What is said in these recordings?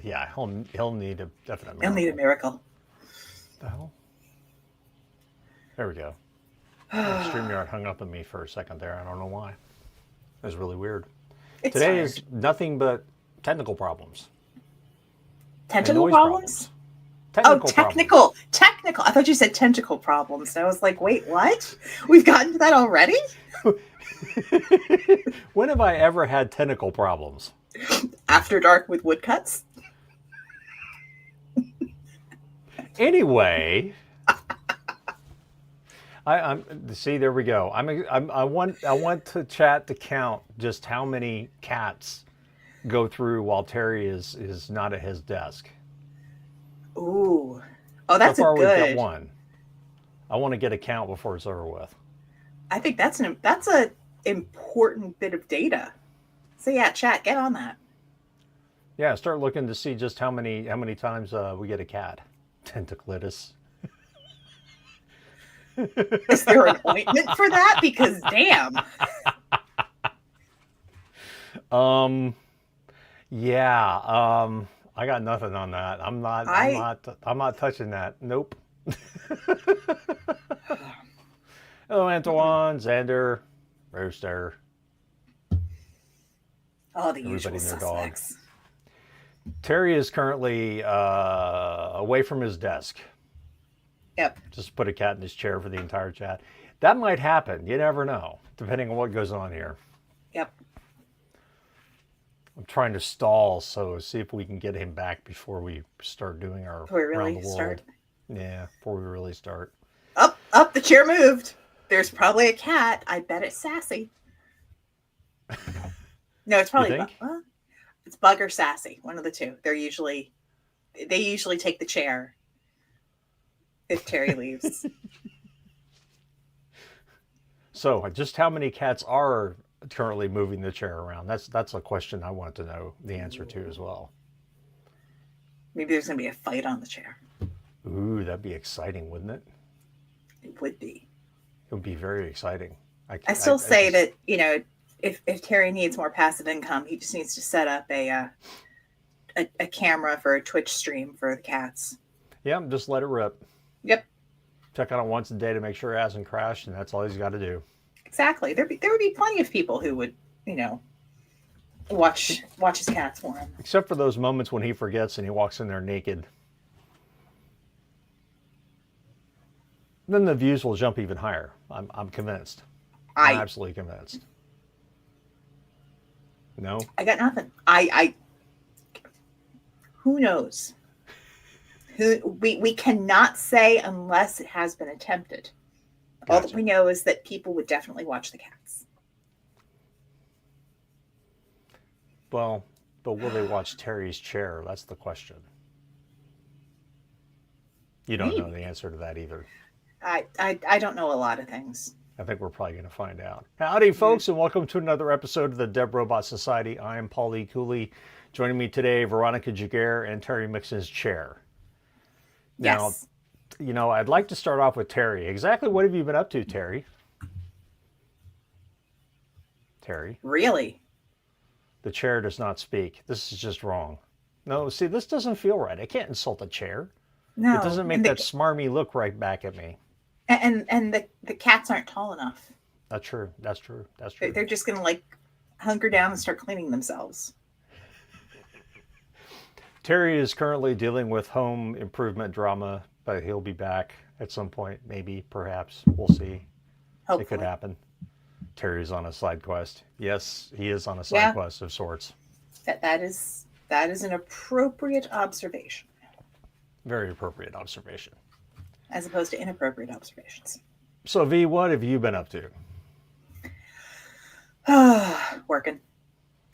Yeah, he'll need a definite He'll need a miracle. miracle. The hell? There we go. StreamYard hung up on me for a second there. I don't know why. It was really weird. It's Today is tired. nothing but technical problems and Tentacle noise problems? problems. Oh, Technical problems. technical. Technical. I thought you said tentacle problems. I was like, wait, what? We've gotten to that already? When have I ever had tentacle problems? After dark with woodcuts? Anyway, I'm see. There we go. I want to chat to count just how many cats go through while Terry is not at his desk. Ooh. Oh, So that's a far, we've got good. one. I want to get a count before it's over with. I think that's a important bit of data. So yeah, chat, get on that. Yeah, start looking to see just how many times we get a cat. Tentaclitis. Is there an ointment for that? Because damn. Um. Yeah. I got nothing on that. I'm not. I'm I not. I'm not touching that. Nope. Hello, Antoine, Xander, Rooster, oh, the everybody usual and their dog. suspects. Terry is currently away from his desk. Yep. Just put a cat in his chair for the entire chat. That might happen. You never know, depending on what goes on here. Yep. I'm trying to stall, so see if we can get him back before we start doing our Before we around really the start. world. Yeah, before we really start. Up, the chair moved. There's probably a cat. I bet it's sassy. No, it's You probably think? well, it's Bug or Sassy, one of the two. They usually take the chair if Terry leaves. So, just how many cats are currently moving the chair around? That's a question I want to know the answer to as well. Maybe there's gonna be a fight on the chair. Ooh, that'd be exciting, wouldn't it? It would be. It would be very exciting. I still I say just that if Terry needs more passive income, he just needs to set up a camera for a Twitch stream for the cats. yeah, just let it rip. Yep, Check on it once a day to make sure it hasn't crashed, and that's all he's got to do. exactly. There would be plenty of people who would you know watch his cats for him. Except for those moments when he forgets and he walks in there naked. Then the views will jump even higher. I'm convinced. I'm I absolutely convinced. No? I got nothing. I who knows? We cannot say unless it has been attempted. All that Gotcha. we know is that people would definitely watch the cats. Well, but will they watch Terry's chair? That's the question. You don't know the Maybe. answer to that either. I don't know a lot of things. I think we're probably going to find out. Howdy, Mm. folks, and welcome to another episode of the Dev Robot Society. I am Paul E. Cooley. Joining me today, Veronica Jaguar and Terry Mixon's chair. Now, Yes. I'd like to start off with Terry. Exactly what have you been up to, Terry? Terry, Really? the chair does not speak. This is just wrong. No, see, this doesn't feel right. I can't insult a chair. It No. doesn't make that smarmy look right back at me. And the cats aren't tall enough. That's true. That's true. That's true. They're just gonna like hunker down and start cleaning themselves. Terry is currently dealing with home improvement drama, but he'll be back at some point, maybe, perhaps. We'll see. It could Hopefully. happen. Terry's on a side quest. Yes, he is on a side Yeah. quest of sorts. That is an appropriate observation, Very appropriate observation. as opposed to inappropriate observations. So, V, what have you been up to? Working.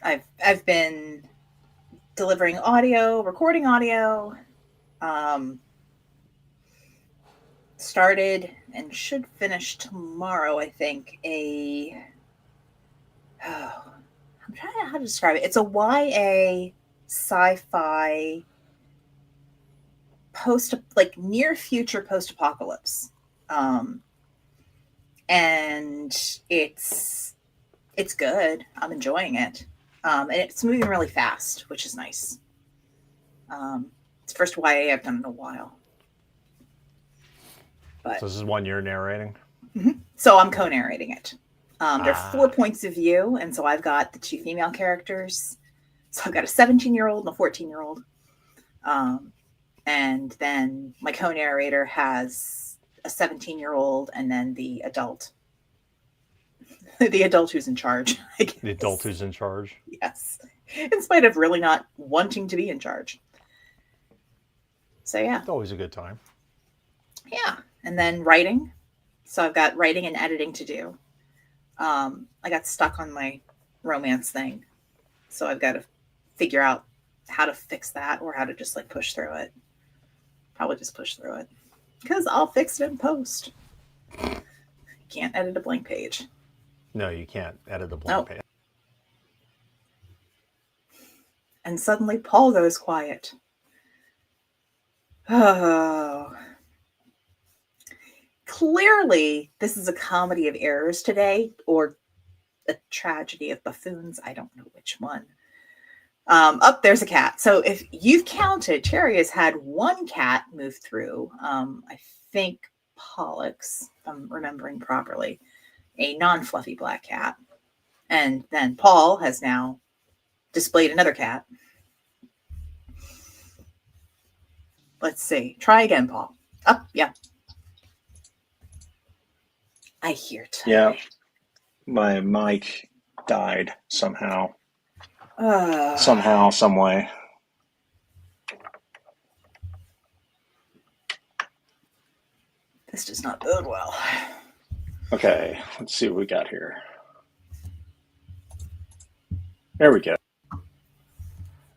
I've been delivering audio, recording audio. Um, Started and should finish tomorrow. I think I'm trying to how to describe it. It's a YA sci-fi post like near future post apocalypse, um, and it's good. I'm enjoying it, and it's moving really fast, which is nice. It's the first YA I've done in a while. But So this is one you're narrating? so I'm co-narrating it. There are 4 Ah, points of view, and so I've got the 2 female characters. So I've got a 17-year-old and a 14-year-old. And then my co-narrator has a 17-year-old and then the adult. The adult who's in charge, I guess. the adult who's in charge. Yes. In spite of really not wanting to be in charge. So yeah. It's always a good time. Yeah. And then writing. So I've got writing and editing to do. I got stuck on my romance thing. So I've got to figure out how to fix that or how to just like push through it. Probably just push through it. Because I'll fix it in post. Can't edit a blank page. No, you can't edit a blank page. And suddenly Paul goes quiet. Oh. Clearly, this is a comedy of errors today, or a tragedy of buffoons. I don't know which one. There's a cat. So if you've counted, Terry has had 1 cat move through. I think Pollux, if I'm remembering properly, a non-fluffy black cat. And then Paul has now displayed another cat. Let's see. Try again, Paul. Up, yeah. I hear Terry. Yeah, my mic died somehow. Somehow, some way. This does not bode well. Okay, let's see what we got here. There we go.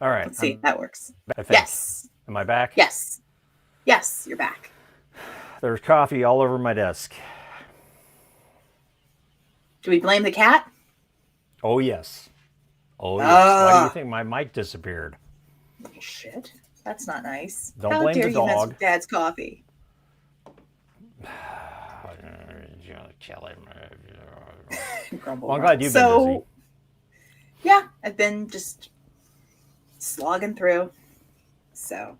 All right. Let's see if that works. I think. Yes. Am I back? Yes. Yes, you're back. There's coffee all over my desk. Do we blame the cat? Oh, yes. Oh, yes. Why do you think my mic disappeared? Shit. That's not nice. Don't How blame dare the you mess dog. with Dad's coffee? Well, I'm glad you've been busy. Yeah, I've been just slogging through. So,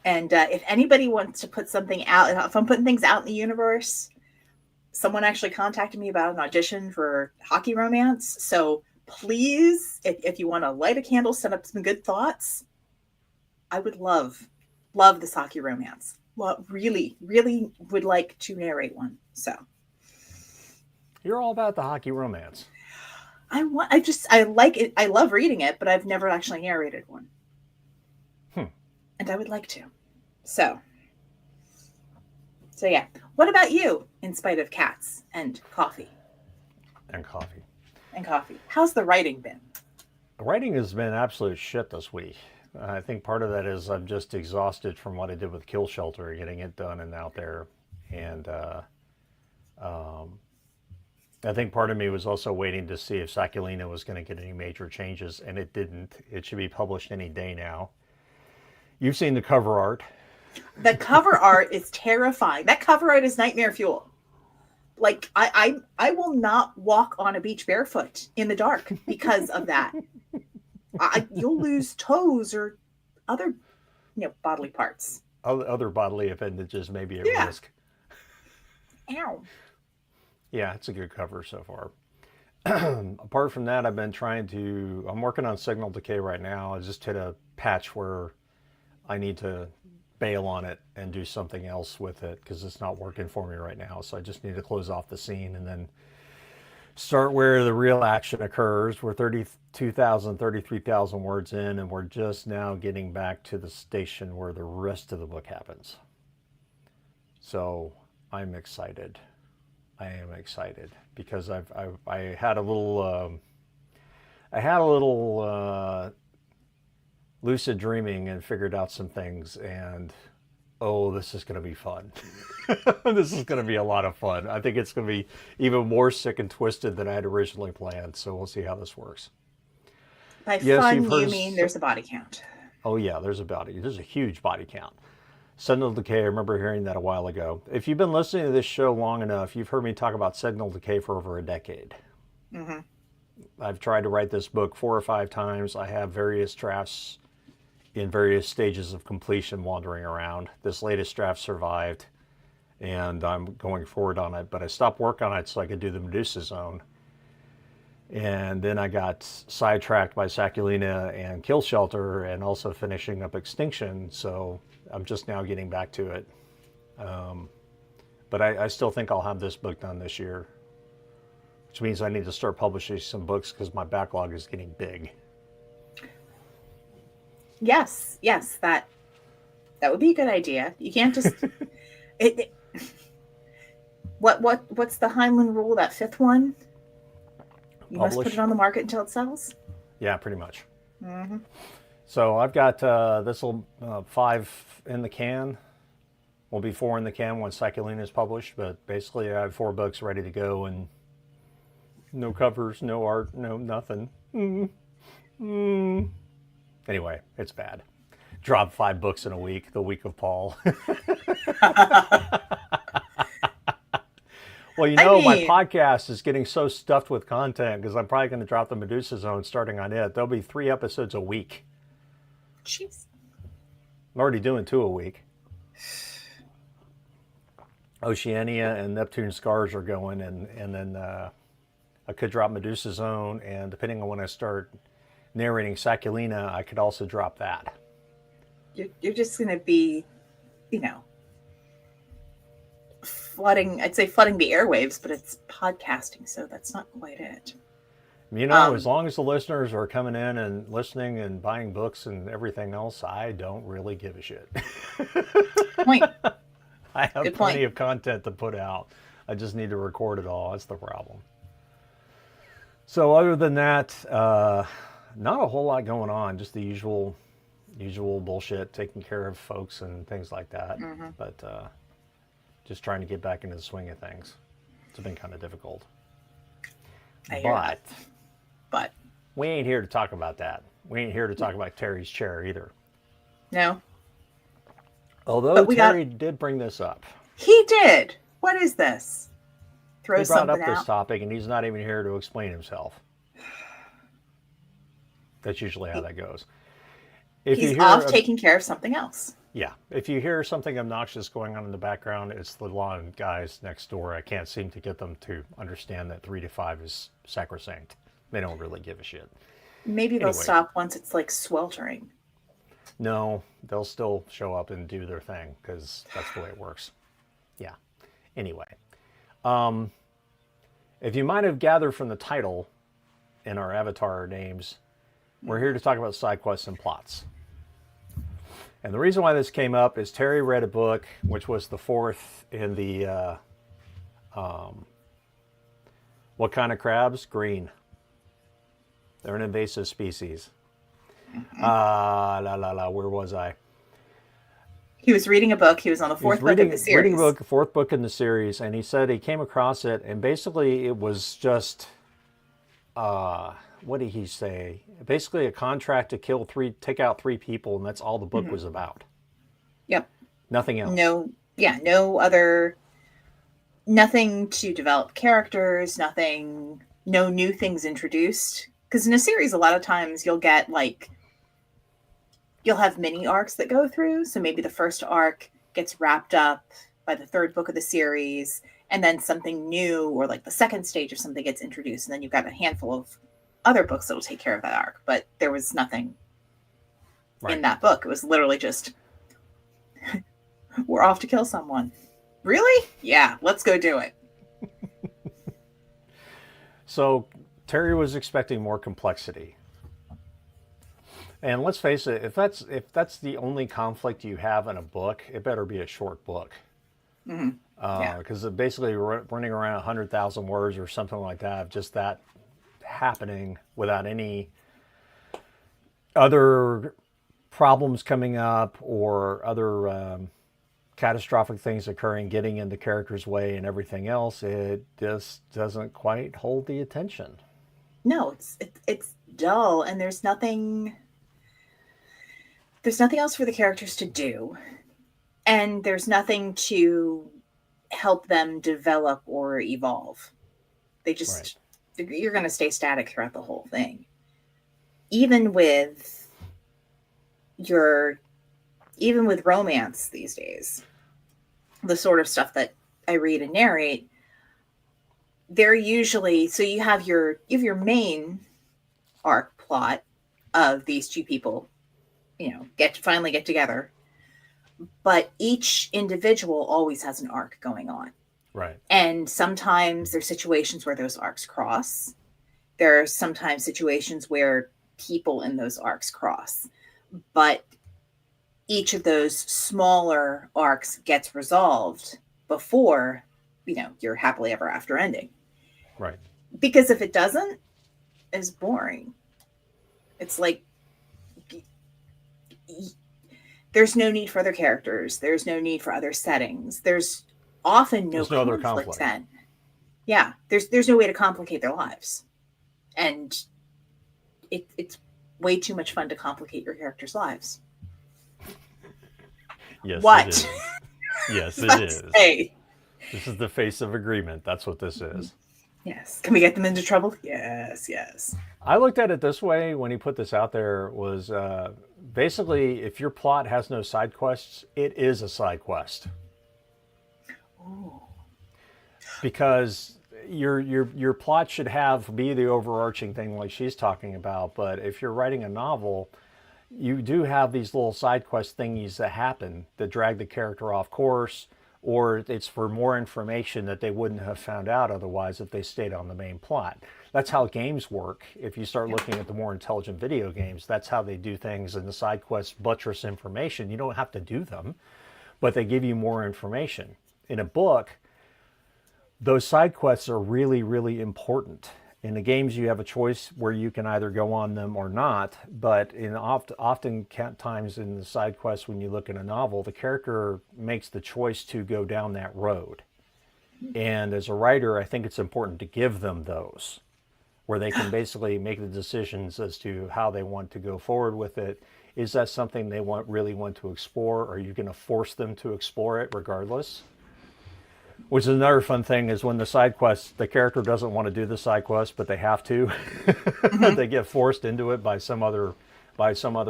and if anybody wants to put something out, if I'm putting things out in the universe, someone actually contacted me about an audition for Hockey Romance. So please, if you want to light a candle, set up some good thoughts, I would love this Hockey Romance. Really, really would like to narrate one. So You're all about the hockey romance. I like it. I love reading it, but I've never actually narrated one. And I would like to. So yeah. What about you, in spite of cats and coffee? And coffee. And coffee. How's the writing been? The writing has been absolute shit this week. I think part of that is I'm just exhausted from what I did with Kill Shelter, getting it done and out there. And I think part of me was also waiting to see if Sakulina was going to get any major changes, and it didn't. It should be published any day now. You've seen the cover art. The cover art is terrifying. That cover art is nightmare fuel. Like I will not walk on a beach barefoot in the dark because of that. You'll lose toes or other, bodily parts. Other bodily appendages may be at risk. Ow. Yeah, it's a good cover so far. Apart from that, I'm working on Signal Decay right now. I just hit a patch where I need to bail on it and do something else with it because it's not working for me right now. So I just need to close off the scene and then start where the real action occurs. We're 32,000, 33,000 words in, and we're just now getting back to the station where the rest of the book happens. So I'm excited. I am excited because I had a little lucid dreaming and figured out some things, and this is going to be fun. This is going to be a lot of fun. I think it's going to be even more sick and twisted than I had originally planned. So we'll see how this works. By fun, you mean there's a body count? Oh yeah, there's a huge body count. Signal Decay, I remember hearing that a while ago. If you've been listening to this show long enough, you've heard me talk about Signal Decay for over a decade. I've tried to write this book 4 or 5 times. I have various drafts in various stages of completion wandering around. This latest draft survived, and I'm going forward on it, but I stopped work on it so I could do the Medusa Zone. And then I got sidetracked by Sakulina and Kill Shelter, and also finishing up Extinction, so I'm just now getting back to it. But I still think I'll have this book done this year, which means I need to start publishing some books because my backlog is getting big. Yes, that would be a good idea. You can't just what's the Heinlein rule, that fifth one? You must put it on the market until it sells? Yeah, pretty much. Mm-hmm. So I've got this will 5 in the can. Will be 4 in the can once Sakulina is published, but basically I have 4 books ready to go, and no covers, no art, no nothing. Anyway, it's bad. Dropped 5 books in a week, the week of Paul. Well, my podcast is getting so stuffed with content because I'm probably going to drop the Medusa Zone starting on it. There'll be 3 episodes a week. Jeez. I'm already doing 2 a week. Oceania and Neptune Scars are going, and then I could drop Medusa Zone, and depending on when I start narrating Sakulina, I could also drop that. You're just going to be, flooding the airwaves, but it's podcasting, so that's not quite it. As long as the listeners are coming in and listening and buying books and everything else, I don't really give a shit. Point. I have plenty of content to put out. I just need to record it all. That's the problem. So other than that, not a whole lot going on. Just the usual bullshit, taking care of folks and things like that. Mm-hmm. But just trying to get back into the swing of things. It's been kind of difficult. But we ain't here to talk about that. We ain't here to talk about Terry's chair either. No. Although Terry did bring this up. He did. What is this? He brought up this topic, and he's not even here to explain himself. That's usually how that goes. He's off taking care of something else. Yeah. If you hear something obnoxious going on in the background, it's the lawn guys next door. I can't seem to get them to understand that 3 to 5 is sacrosanct. They don't really give a shit. Maybe they'll stop once it's like sweltering. No, they'll still show up and do their thing because that's the way it works. Yeah. Anyway, if you might have gathered from the title in our avatar names, we're here to talk about side quests and plots. And the reason why this came up is Terry read a book, which was the 4th in the, what kind of crabs? Green. They're an invasive species. Where was I? He was reading a book. He was on the 4th book of the series. Reading a book, 4th book in the series, and he said he came across it, and basically it was just, what did he say? Basically a contract to take out 3 people, and that's all the book was about. Yep. Nothing else. Nothing to develop characters, no new things introduced. Because in a series, a lot of times you'll get you'll have mini arcs that go through. So maybe the first arc gets wrapped up by the 3rd book of the series, and then something new or like the second stage of something gets introduced, and then you've got a handful of other books that will take care of that arc. But there was nothing in that book. It was literally just, we're off to kill someone. Really? Yeah, let's go do it. So Terry was expecting more complexity. And let's face it, if that's the only conflict you have in a book, it better be a short book. Mm-hmm. Because basically running around 100,000 words or something like that, just that happening without any other problems coming up or other catastrophic things occurring, getting in the character's way and everything else, it just doesn't quite hold the attention. No, it's dull, and there's nothing else for the characters to do, and there's nothing to help them develop or evolve. They just you're going to stay static throughout the whole thing. Even with your even with romance these days, the sort of stuff that I read and narrate, they're usually so you have your main arc plot of these two people, finally get together, but each individual always has an arc going on. Right. And sometimes there's situations where those arcs cross. There are sometimes situations where people in those arcs cross. But each of those smaller arcs gets resolved before, your happily ever after ending. Right. Because if it doesn't, it's boring. It's like there's no need for other characters. There's no need for other settings. There's often no other conflict then. Yeah, there's no way to complicate their lives. And it's way too much fun to complicate your characters' lives. Yes, what? It is. Yes, it is. Hey. This is the face of agreement. That's what this is. Yes. Can we get them into trouble? Yes, yes. I looked at it this way when he put this out there was basically if your plot has no side quests, it is a side quest. Ooh. Because your plot should be the overarching thing like she's talking about, but if you're writing a novel, you do have these little side quest thingies that happen that drag the character off course, or it's for more information that they wouldn't have found out otherwise if they stayed on the main plot. That's how games work. If you start looking at the more intelligent video games, that's how they do things, and the side quests buttress information. You don't have to do them, but they give you more information. In a book, those side quests are really, really important. In the games, you have a choice where you can either go on them or not, but often times in the side quests, when you look at a novel, the character makes the choice to go down that road. And as a writer, I think it's important to give them those, where they can basically make the decisions as to how they want to go forward with it. Is that something they really want to explore? Are you going to force them to explore it regardless? Which is another fun thing is when the side quest, the character doesn't want to do the side quest, but they have to. They get forced into it by some other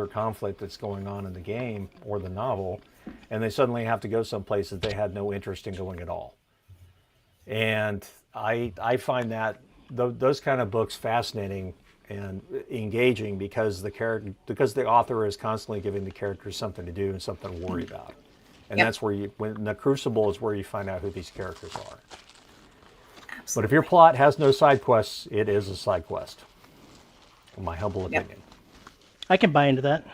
conflict that's going on in the game or the novel, and they suddenly have to go someplace that they had no interest in going at all. And I find that those kind of books fascinating and engaging because the author is constantly giving the characters something to do and something to worry about. And that's where when the Crucible is where you find out who these characters are. Absolutely. But if your plot has no side quests, it is a side quest. In my humble opinion. I can buy into that.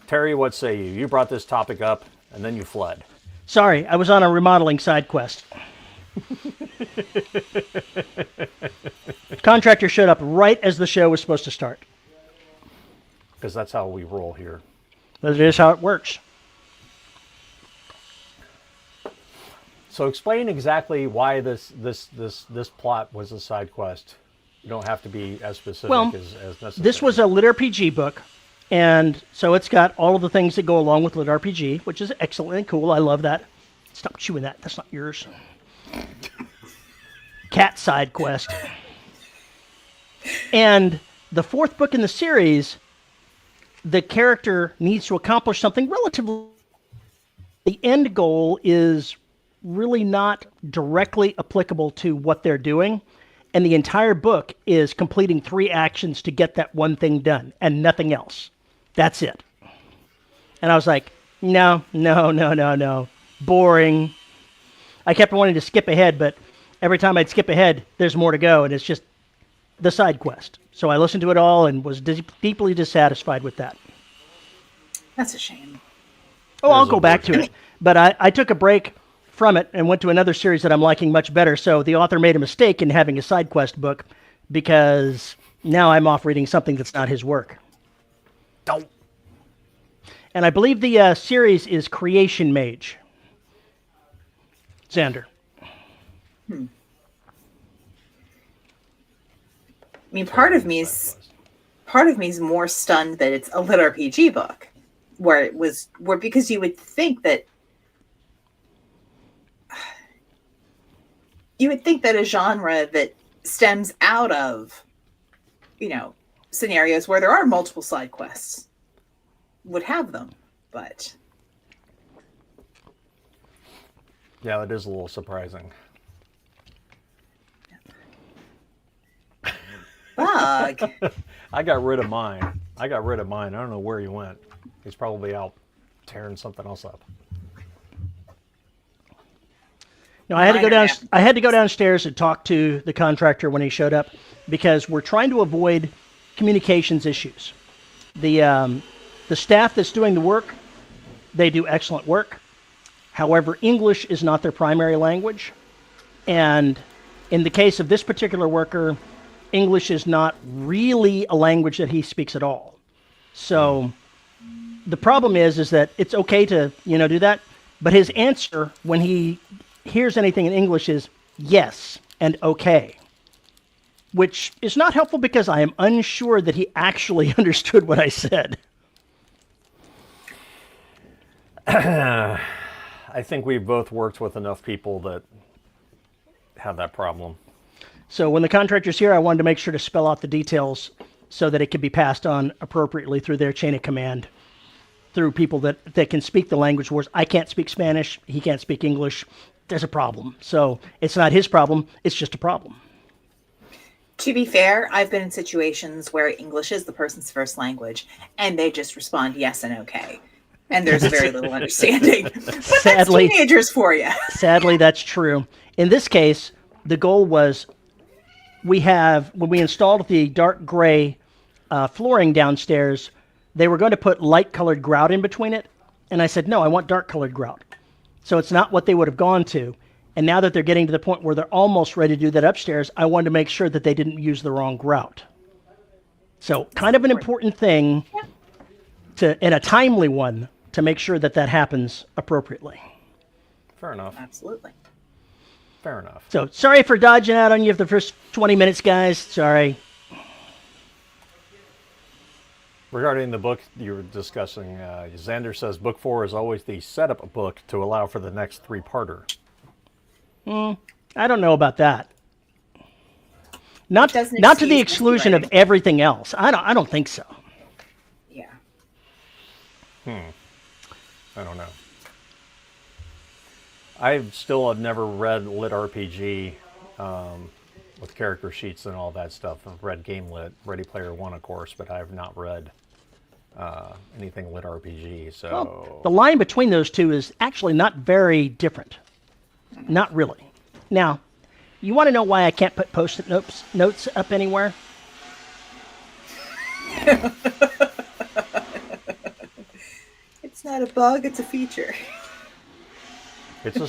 Terry, what say you? You brought this topic up and then you fled. Sorry, I was on a remodeling side quest. Contractor showed up right as the show was supposed to start. Because that's how we roll here. That is how it works. So explain exactly why this plot was a side quest. You don't have to be as specific as necessary. This was a lit RPG book, and so it's got all of the things that go along with lit RPG, which is excellent and cool. I love that. Stop chewing that. That's not yours. Cat side quest. And the fourth book in the series, the character needs to accomplish something relatively. The end goal is really not directly applicable to what they're doing. And the entire book is completing 3 actions to get that one thing done and nothing else. That's it. And I was like, no. Boring. I kept wanting to skip ahead, but every time I'd skip ahead, there's more to go. And it's just the side quest. So I listened to it all and was deeply dissatisfied with that. That's a shame. Oh, I'll go back to it. But I took a break from it and went to another series that I'm liking much better. So the author made a mistake in having a side quest book because now I'm off reading something that's not his work. Don't. And I believe the series is Creation Mage. Xander. I mean, part of me is more stunned that it's a lit RPG book, where because you would think that a genre that stems out of, scenarios where there are multiple side quests would have them, but Yeah, that is a little surprising. Bug. I got rid of mine. I don't know where he went. He's probably out tearing something else up. No, I had to go Minor down. happens. I had to go downstairs and talk to the contractor when he showed up, because we're trying to avoid communications issues. The staff that's doing the work, they do excellent work. However, English is not their primary language, and in the case of this particular worker, English is not really a language that he speaks at all. So the problem is that it's okay to do that, but his answer when he hears anything in English is yes and okay, which is not helpful because I am unsure that he actually understood what I said. I think we've both worked with enough people that have that problem. So when the contractor's here, I wanted to make sure to spell out the details so that it could be passed on appropriately through their chain of command, through people that can speak the language. Whereas I can't speak Spanish, he can't speak English. There's a problem. So it's not his problem, it's just a problem. To be fair, I've been in situations where English is the person's first language, and they just respond yes and okay. And there's very little understanding. But Sadly- that's teenagers for you. Sadly, that's true. In this case, the goal was when we installed the dark gray flooring downstairs, they were going to put light colored grout in between it. And I said, no, I want dark colored grout. So it's not what they would have gone to. And now that they're getting to the point where they're almost ready to do that upstairs, I wanted to make sure that they didn't use the wrong grout. So kind of an important thing and a timely one to make sure that happens appropriately. Fair enough. Absolutely. Fair enough. So sorry for dodging out on you for the first 20 minutes, guys. Sorry. Regarding the book you were discussing, Xander says book 4 is always the setup book to allow for the next three-parter. I don't know about that. Not doesn't to the excuse exclusion of miswriting. everything else. I don't think so. Yeah. I don't know. I still have never read Lit RPG with character sheets and all that stuff. I've read Game Lit, Ready Player One, of course, but I have not read anything Lit RPG. So Well, the line between those two is actually not very different. Not really. Now, you want to know why I can't put post-it notes up anywhere? It's not a bug, it's a feature. it's a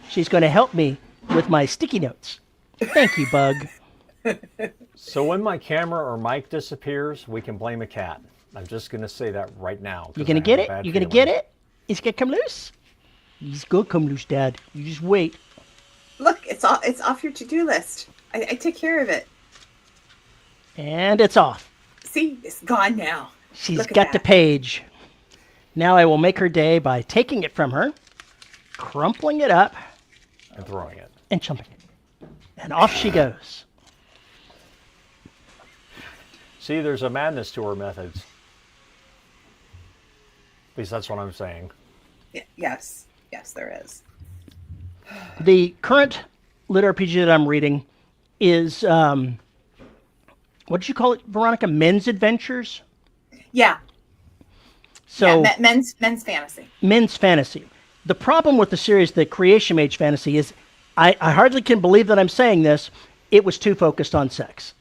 She's going to help me with my sticky notes. Thank you, Bug. So when my camera or mic disappears, we can blame a cat. I'm just going to say that right now. 'cause You gonna I get have a it? bad You gonna feeling. get it? It's gonna come loose. He's gonna come loose, Dad. You just wait. Look, it's off your to-do list. I take care of it. And it's off. See, it's gone now. She's Look at got the that. page. Now I will make her day by taking it from her, crumpling it up, And throwing it. and chumping it. And off she goes. See, there's a madness to her methods. At least that's what I'm saying. Yes, there is. The current lit RPG that I'm reading is, what did you call it, Veronica? Men's Adventures? Yeah, So yeah, men's fantasy. men's fantasy. The problem with the series, the Creation Mage fantasy, is I hardly can believe that I'm saying this. It was too focused on sex.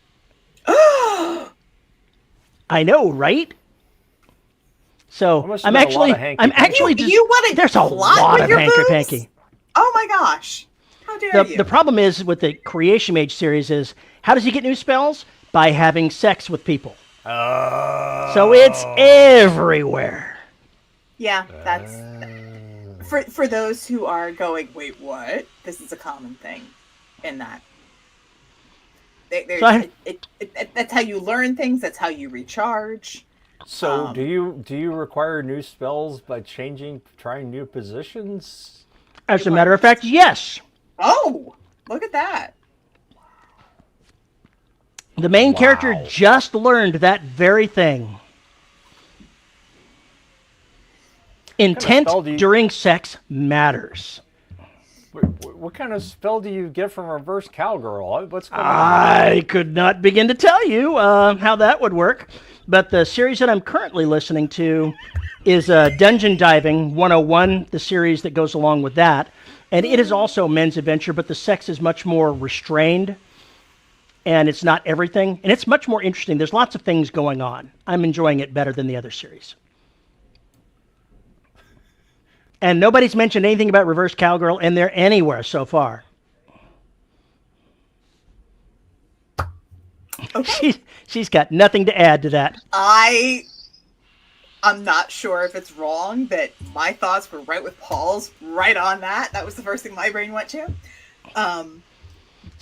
I know, right? So must have I'm been a lot actually, of hanky I'm panky. actually just. You want to There's a lot of hanky panky. Oh my gosh! How dare you? The problem is with the Creation Mage series is how does he get new spells? By having sex with people. So it's everywhere. Yeah, that's for those who are going. Wait, what? This is a common thing in that. That's how you learn things. That's how you recharge. So do you require new spells by trying new positions? As a matter of fact, yes. Oh, look at that! The main character Wow. just learned that very thing. Intent spell do you- during sex matters. What kind of spell do you get from reverse cowgirl? What's going on? I could not begin to tell you how that would work, but the series that I'm currently listening to is Dungeon Diving 101, the series that goes along with that. And it is also men's adventure, but the sex is much more restrained, and it's not everything. And it's much more interesting. There's lots of things going on. I'm enjoying it better than the other series. And nobody's mentioned anything about Reverse Cowgirl in there anywhere so far. Okay. She's got nothing to add to that. I'm not sure if it's wrong that my thoughts were right with Paul's, right on that. That was the first thing my brain went to.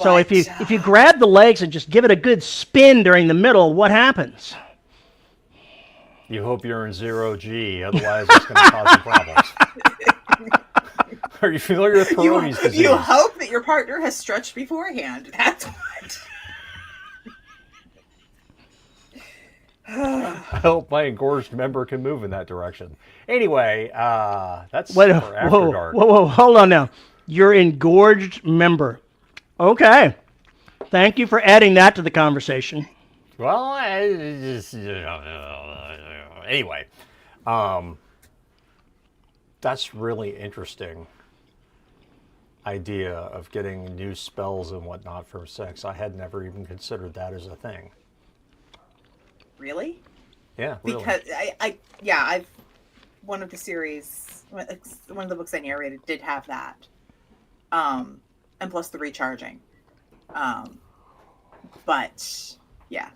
So if you grab the legs and just give it a good spin during the middle, what happens? You hope you're in 0G, otherwise it's going to cause you problems. Are you familiar with Peyronie's disease? You hope that your partner has stretched beforehand. That's what. I hope my engorged member can move in that direction. Anyway, that's Wait, for After Dark. Whoa, hold on now. Your engorged member. Okay. Thank you for adding that to the conversation. Well, anyway, that's really interesting idea of getting new spells and whatnot for sex. I had never even considered that as a thing. Really? Yeah, really. Because I've one of the series, one of the books I narrated did have that, and plus the recharging, but yeah.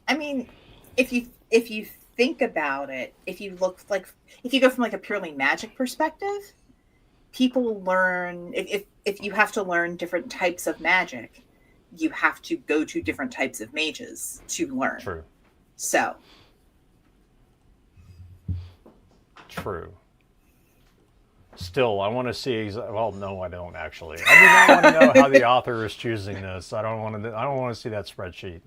I mean, if you think about it, if you go from like a purely magic perspective, people learn if you have to learn different types of magic, you have to go to different types of mages to learn. True. So. True. Still, I want to see. Well, no, I don't actually. I do not want to know how the author is choosing this. I don't want to see that spreadsheet.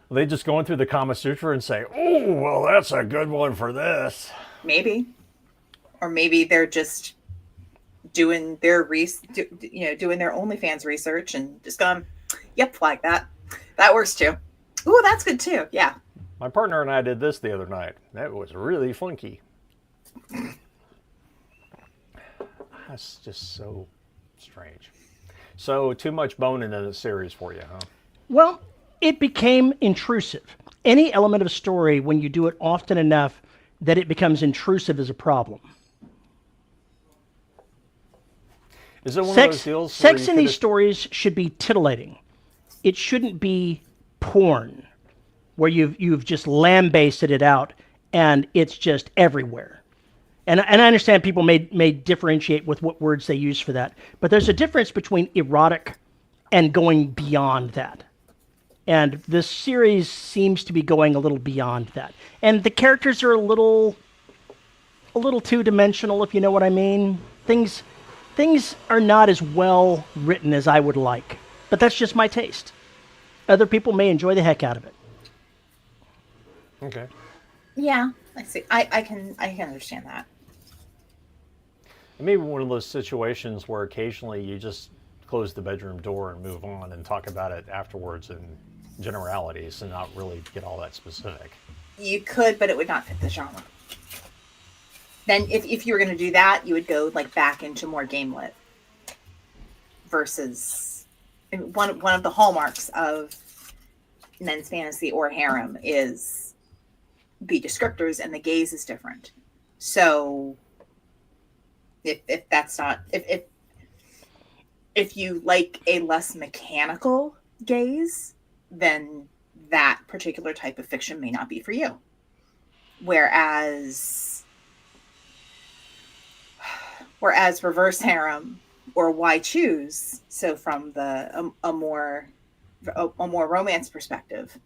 Are they just going through the Kama Sutra and say, "Oh, well, that's a good one for this." Maybe, or maybe they're just doing their doing their OnlyFans research and just going, "Yep, flag that. That works too. Ooh, that's good too." Yeah. My partner and I did this the other night. That was really funky. That's just so strange. So, too much boning in the series for you, huh? Well, it became intrusive. Any element of a story, when you do it often enough, that it becomes intrusive is a problem. Is it one of those deals? Sex in these stories should be titillating. It shouldn't be porn, where you've just lambasted it out and it's just everywhere. And I understand people may differentiate with what words they use for that, but there's a difference between erotic and going beyond that. And this series seems to be going a little beyond that. And the characters are a little two-dimensional, if you know what I mean. Things are not as well written as I would like. But that's just my taste. Other people may enjoy the heck out of it. Okay. Yeah, I see. I can understand that. It may be one of those situations where occasionally you just close the bedroom door and move on and talk about it afterwards in generalities and not really get all that specific. You could, but it would not fit the genre. Then if you were going to do that, you would go like back into more game lit. Versus one of the hallmarks of men's fantasy or harem is the descriptors, and the gaze is different. So if that's not if you like a less mechanical gaze, then that particular type of fiction may not be for you. Whereas reverse harem or why choose, so from the a more romance perspective,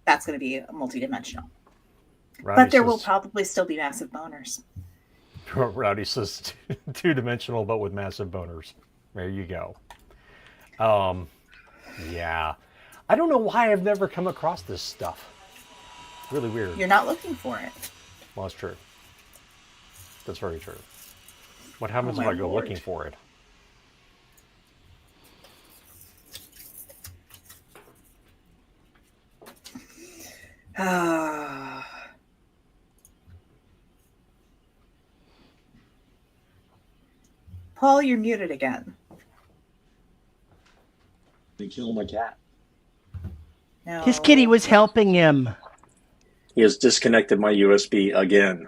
that's going to be multidimensional. But there will probably still be massive boners. Rowdy says two-dimensional, but with massive boners. There you go. Yeah. I don't know why I've never come across this stuff. Really weird. You're not looking for it. Well, that's true. That's very true. What Oh happens if my I go lord. looking for it? Paul, you're muted again. They killed my cat. No. His kitty was helping him. He has disconnected my USB again.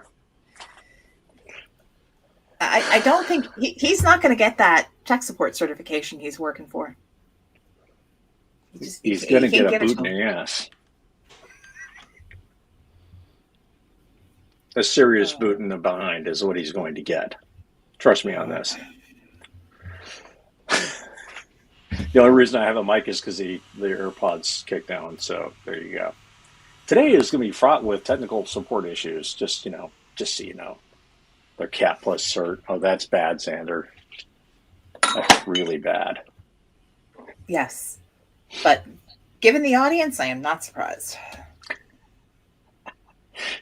I don't think he's not going to get that tech support certification he's working for. He's going to he can't get a boot it in the ass. A serious boot in the behind is what he's going to get. Trust me on this. The only reason I have a mic is because the AirPods kicked down. So there you go. Today is going to be fraught with technical support issues. Just so you know. Their cat plus cert. Oh, that's bad, Xander. That's really bad. Yes. But given the audience, I am not surprised.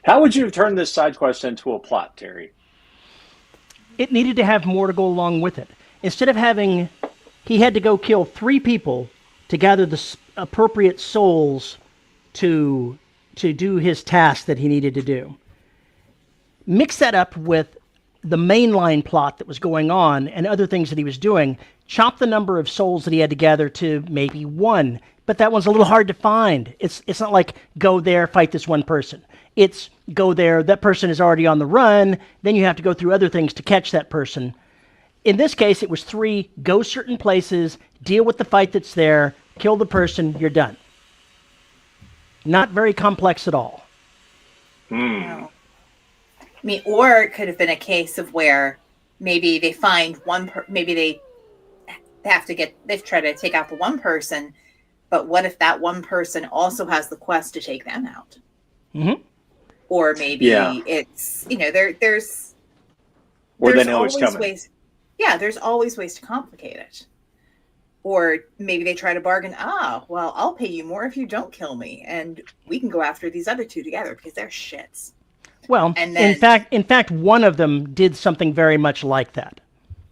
How would you have turned this side quest into a plot, Terry? It needed to have more to go along with it. Instead of having, he had to go kill 3 people to gather the appropriate souls to do his task that he needed to do. Mix that up with the mainline plot that was going on and other things that he was doing. Chop the number of souls that he had to gather to maybe 1, but that one's a little hard to find. It's not like go there, fight this one person. It's go there, that person is already on the run, then you have to go through other things to catch that person. In this case, it was 3, go certain places, deal with the fight that's there, kill the person, you're done. Not very complex at all. No. I mean, or it could have been a case of where maybe they find maybe they they've tried to take out the one person, but what if that one person also has the quest to take them out? Mm-hmm. Or maybe it's, there's Or they know it's coming. ways. Yeah, there's always ways to complicate it. Or maybe they try to bargain, well, I'll pay you more if you don't kill me, and we can go after these other 2 together because they're shits. Well, and then, in fact, one of them did something very much like that,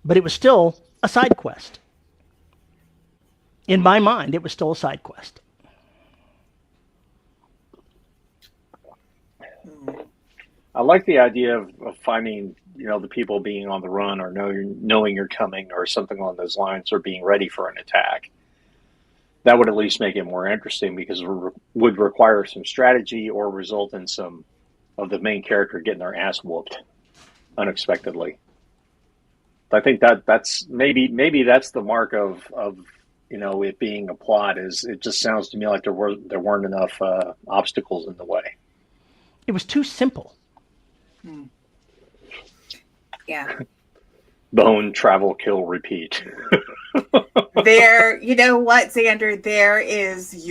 but it was still a side quest. In my mind, it was still a side quest. I like the idea of finding, the people being on the run or knowing you're coming or something along those lines or being ready for an attack. That would at least make it more interesting because it would require some strategy or result in some of the main character getting their ass whooped unexpectedly. I think that's maybe that's the mark of it being a plot. Is it just sounds to me like there weren't enough obstacles in the way. It was too simple. Yeah. Bone, travel, kill, repeat. There, you know what, Xander? There's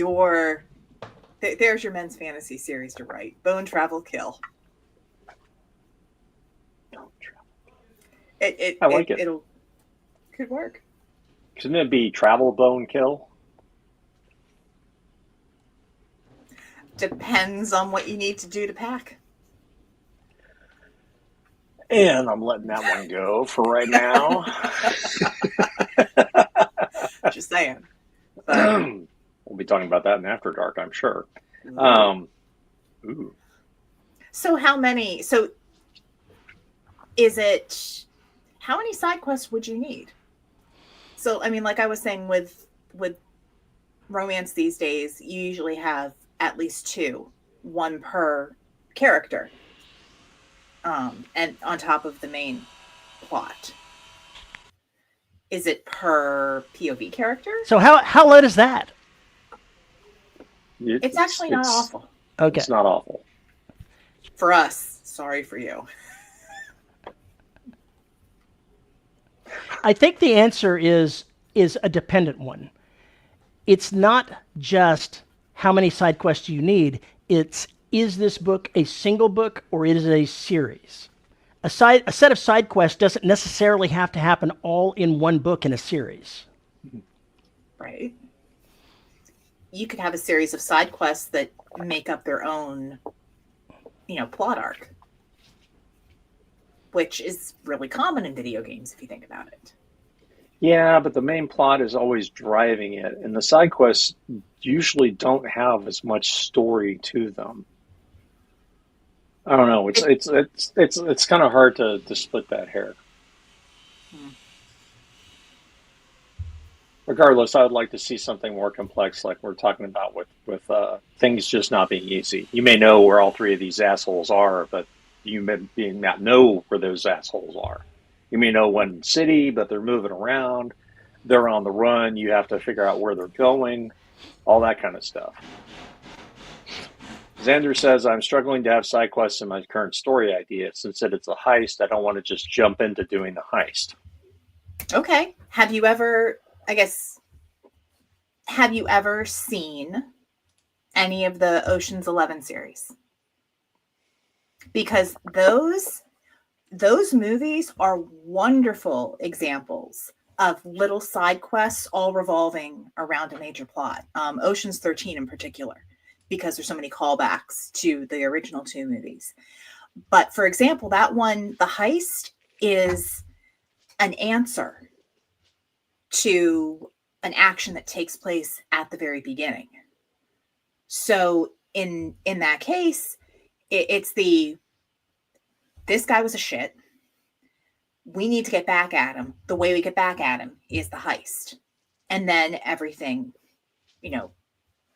your men's fantasy series to write. Bone, travel, kill. I like it. It'll could work. Shouldn't it be travel, bone, kill? Depends on what you need to do to pack. And I'm letting that one go for right now. Just saying. We'll be talking about that in After Dark, I'm sure. Ooh. So how many? So is it? How many side quests would you need? So I mean, like I was saying, with romance these days, you usually have at least 2, 1 per character, and on top of the main plot. Is it per POV character? So how late is that? It's actually not awful. Okay. It's not awful. For us, sorry for you. I think the answer is a dependent one. It's not just how many side quests you need. It's, is this book a single book or is it a series? A set of side quests doesn't necessarily have to happen all in one book in a series. Right. You could have a series of side quests that make up their own plot arc, which is really common in video games if you think about it. Yeah, but the main plot is always driving it, and the side quests usually don't have as much story to them. I don't know. It, It's kind of hard to split that hair. Regardless, I would like to see something more complex, like we're talking about with things just not being easy. You may know where all three of these assholes are, but you may not know where those assholes are. You may know one city, but they're moving around. They're on the run. You have to figure out where they're going. All that kind of stuff. Xander says, I'm struggling to have side quests in my current story idea. Since it's a heist, I don't want to just jump into doing the heist. Okay. Have you ever seen any of the Ocean's 11 series? Because those movies are wonderful examples of little side quests all revolving around a major plot. Ocean's 13 in particular, because there's so many callbacks to the original two movies. But for example, that one, the heist, is an answer to an action that takes place at the very beginning. So in that case, it's this guy was a shit. We need to get back at him. The way we get back at him is the heist. And then everything,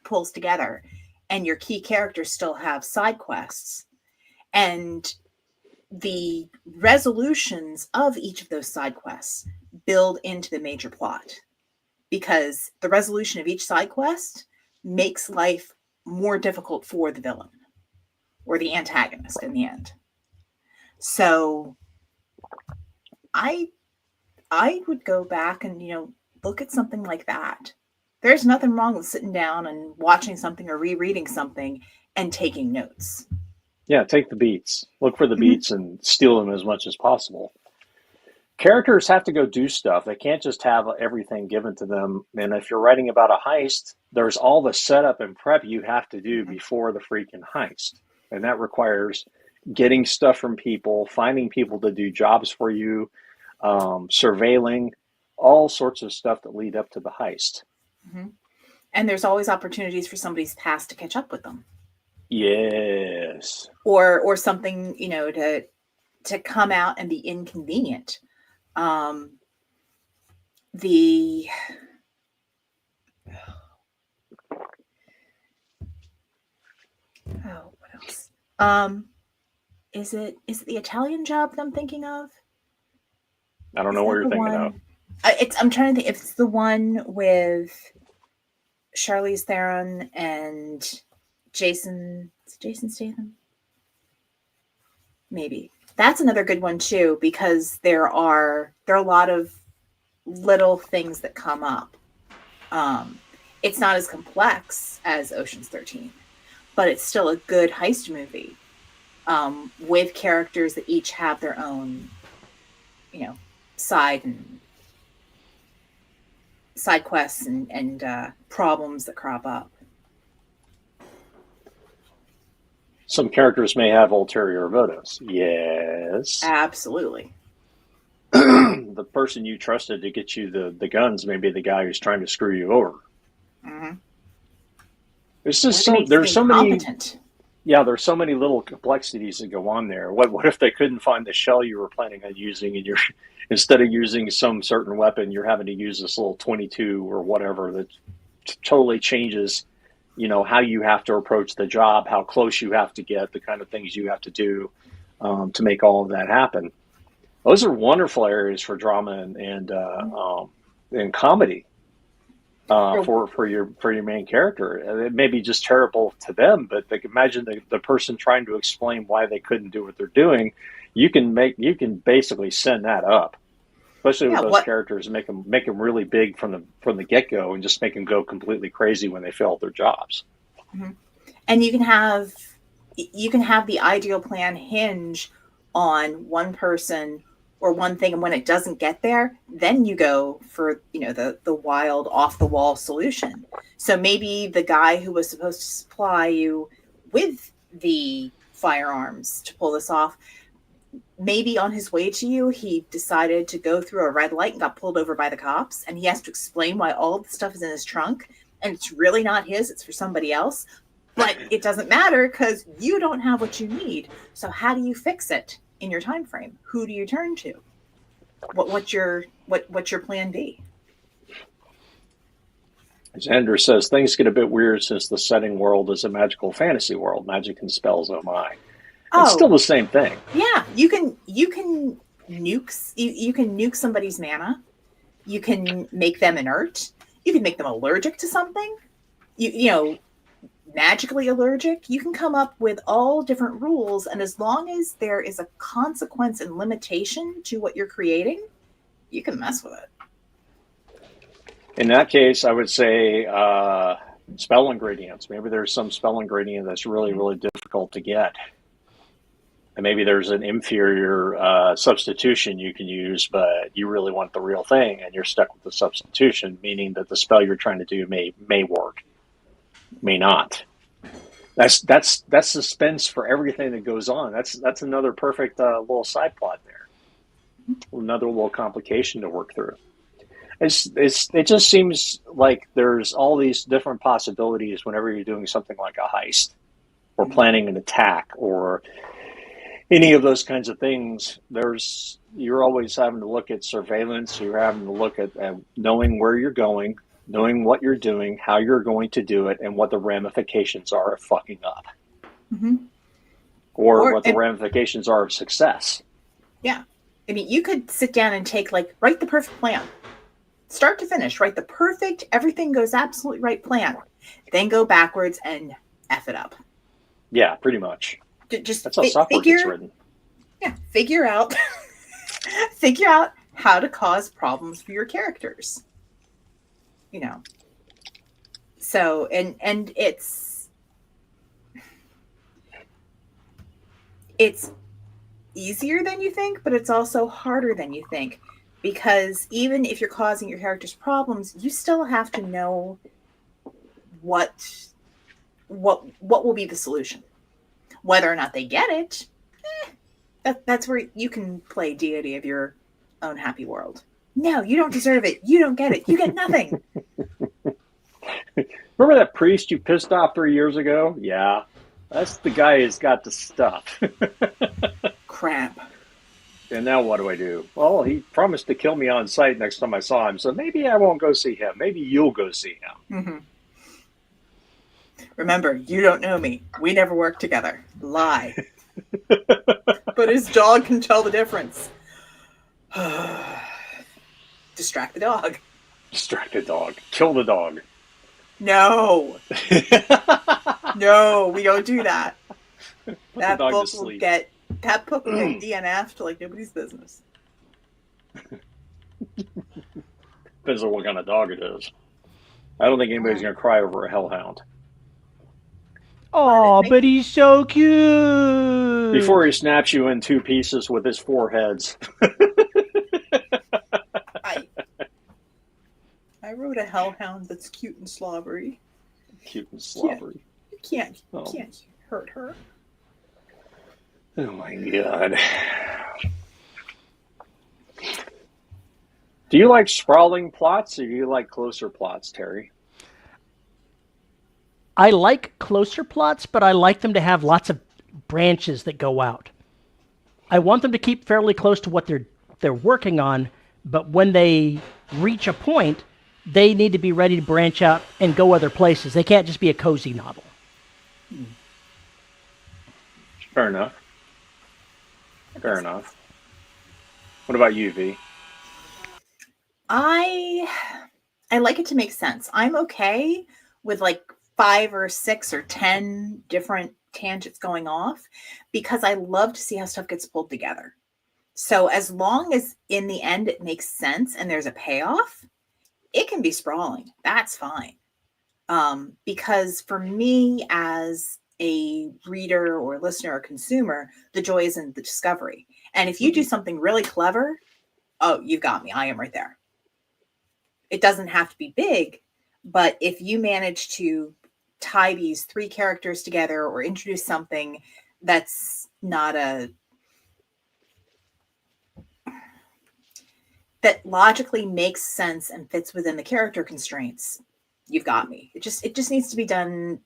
pulls together. And your key characters still have side quests. And the resolutions of each of those side quests build into the major plot. Because the resolution of each side quest makes life more difficult for the villain or the antagonist in the end. So I would go back and, look at something like that. There's nothing wrong with sitting down and watching something or rereading something and taking notes. Yeah, take the beats. Look for the beats and steal them as much as possible. Characters have to go do stuff. They can't just have everything given to them. And if you're writing about a heist, there's all the setup and prep you have to do before the freaking heist. And that requires getting stuff from people, finding people to do jobs for you, surveilling, all sorts of stuff that lead up to the heist. Mm-hmm. And there's always opportunities for somebody's past to catch up with them. Yes. Or something, to come out and be inconvenient. The what else? Is it the Italian Job that I'm thinking of? I don't know what you're thinking of. I'm trying to think if it's the one with Charlize Theron and Jason Statham. Maybe. That's another good one too, because there are a lot of little things that come up. It's not as complex as Ocean's 13, but it's still a good heist movie with characters that each have their own, side quests and problems that crop up. Some characters may have ulterior motives. Yes. Absolutely. The person you trusted to get you the guns may be the guy who's trying to screw you over. Mm-hmm. There's just there's so many little complexities that go on there. What if they couldn't find the shell you were planning on using, and instead of using some certain weapon, you're having to use this little 22 or whatever that totally changes, how you have to approach the job, how close you have to get, the kind of things you have to do to make all of that happen. Those are wonderful areas for drama and comedy for your main character. It may be just terrible to them, but imagine the person trying to explain why they couldn't do what they're doing. You can basically send that up, especially with those characters, make them really big from the get go, and just make them go completely crazy when they fail at their jobs. Mm-hmm. And you can have the ideal plan hinge on one person or one thing, and when it doesn't get there, then you go for the wild off the wall solution. So maybe the guy who was supposed to supply you with the firearms to pull this off. Maybe on his way to you, he decided to go through a red light and got pulled over by the cops, and he has to explain why all the stuff is in his trunk, and it's really not his, it's for somebody else. But it doesn't matter because you don't have what you need. So how do you fix it in your time frame? Who do you turn to? What's your plan B? As Andrew says, things get a bit weird since the setting world is a magical fantasy world. Magic and spells, oh my. It's still the same thing. Yeah, you can nuke somebody's mana. You can make them inert. You can make them allergic to something. You know, magically allergic. You can come up with all different rules, and as long as there is a consequence and limitation to what you're creating, you can mess with it. In that case, I would say spell ingredients. Maybe there's some spell ingredient that's really, really difficult to get. And maybe there's an inferior substitution you can use, but you really want the real thing, and you're stuck with the substitution, meaning that the spell you're trying to do may work, may not. That's suspense for everything that goes on. That's another perfect little side plot there. Another little complication to work through. It just seems like there's all these different possibilities whenever you're doing something like a heist or planning an attack or any of those kinds of things. You're always having to look at surveillance. You're having to look at knowing where you're going, knowing what you're doing, how you're going to do it, and what the ramifications are of fucking up. Mm-hmm. Or what the ramifications are of success. Yeah. I mean, you could sit down and write the perfect plan. Start to finish, write the perfect, everything goes absolutely right plan. Then go backwards and F it up. Yeah, pretty much. Just that's how software gets written. Yeah, figure out how to cause problems for your characters. You know. So and it's easier than you think, but it's also harder than you think. Because even if you're causing your characters problems, you still have to know what will be the solution. Whether or not they get it, that's where you can play deity of your own happy world. No, you don't deserve it. You don't get it. You get nothing. Remember that priest you pissed off 3 years ago? Yeah, that's the guy who's got the stuff. Crap. And now what do I do? Well, he promised to kill me on sight next time I saw him, so maybe I won't go see him. Maybe you'll go see him. Mm-hmm. Remember, you don't know me. We never worked together. Lie. But his dog can tell the difference. Distract the dog. Distract the dog. Kill the dog. No. No, we don't do that. That book will get DNF'd like nobody's business. Depends on what kind of dog it is. I don't think anybody's going to cry over a hellhound. Oh, but he's so cute. Before he snaps you in two pieces with his four heads. I wrote a hellhound that's cute and slobbery. Cute and slobbery. You can't hurt her. Oh my god. Do you like sprawling plots or do you like closer plots, Terry? I like closer plots, but I like them to have lots of branches that go out. I want them to keep fairly close to what they're working on, but when they reach a point, they need to be ready to branch out and go other places. They can't just be a cozy novel. Fair enough. Fair enough. What about you, V? I like it to make sense. I'm okay with like 5 or 6 or 10 different tangents going off because I love to see how stuff gets pulled together. So as long as in the end it makes sense and there's a payoff, it can be sprawling. That's fine. Because for me as a reader or listener or consumer, the joy is in the discovery. And if you do something really clever, oh, you got me. I am right there. It doesn't have to be big, but if you manage to tie these 3 characters together or introduce something that's not that logically makes sense and fits within the character constraints, you've got me. It just needs to be done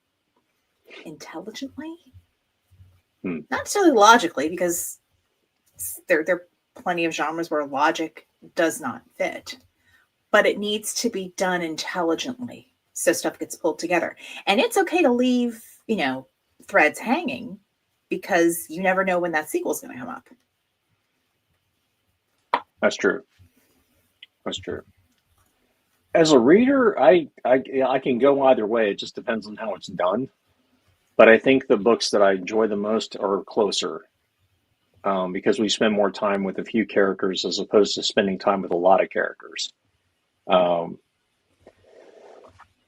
intelligently, not necessarily logically, because there are plenty of genres where logic does not fit, but it needs to be done intelligently so stuff gets pulled together. And it's okay to leave, threads hanging, because you never know when that sequel is going to come up. That's true. As a reader, I can go either way. It just depends on how it's done. But I think the books that I enjoy the most are closer, because we spend more time with a few characters as opposed to spending time with a lot of characters. And